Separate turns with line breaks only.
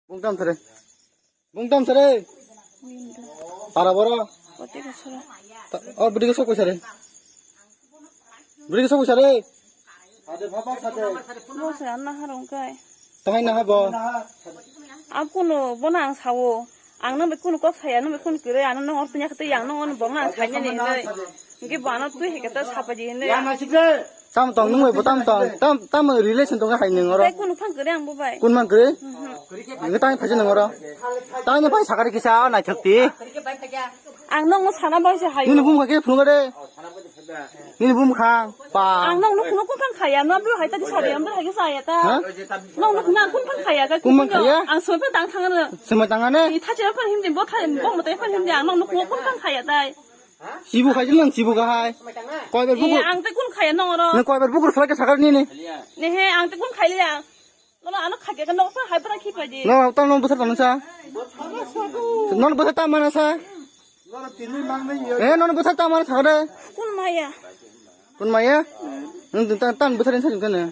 뭉땀 서래. 뭉땀 서래. 알아봐라.
어디가 서라?
우리가 쏘고 서래. 우리가 쏘고 서래. 다들 봐봐, 다들.
무엇을 안 나하러 온 거야?
당연히 나가봐.
앞으로 뭐나 안 사오. 안 나면 꾼을 꼭 사야 나면 꾼 그래 안 나면 어떠냐 그때 양 나면 뭐나 사냐 내. 이게 뭐 하나 또 해겠다 사바지 내.
땀 닦는 거야, 뭐 땀은 릴레이션 동안 가 있는 거라.
꾼을 판 그래 안 보봐.
꾼만 그래? 이거 땅에 파지는 거라. 땅에 파지 사가리 기사 나 적디.
안 나면 사나 봐시 하요.
니는 보면 가게 부는 거래. 니는 보면 가. 빠.
안 나면 그냥 꾼판 가야 나 뭐 하다 사리 안 하게 사야다. 나는 그냥 꾼판 가야 가.
꾼만 가야?
안 소변 땅 타는.
스마 땅하네.
이 타지를 판 힘들 뭐 타지 뭐 판 힘들 안 나면 그냥 꾼판 가야다.
지부 가지는 지부가 하이. 꼬이별
이
부고.
안 떼꾼 가야 나어라.
너 꼬이별 부고로 살게 사가리 니네.
네, 안 떼꾼 가야. 너는 안 가게 가 너서 할바라 키파지.
너 땅 너무 버섯 안 사. 너는 버섯 땅 많아 사. 에 너는 버섯 땅 많아 사가래.
꾼 마야.
꾼 마야? 응, 땅 버섯은 사준 거네.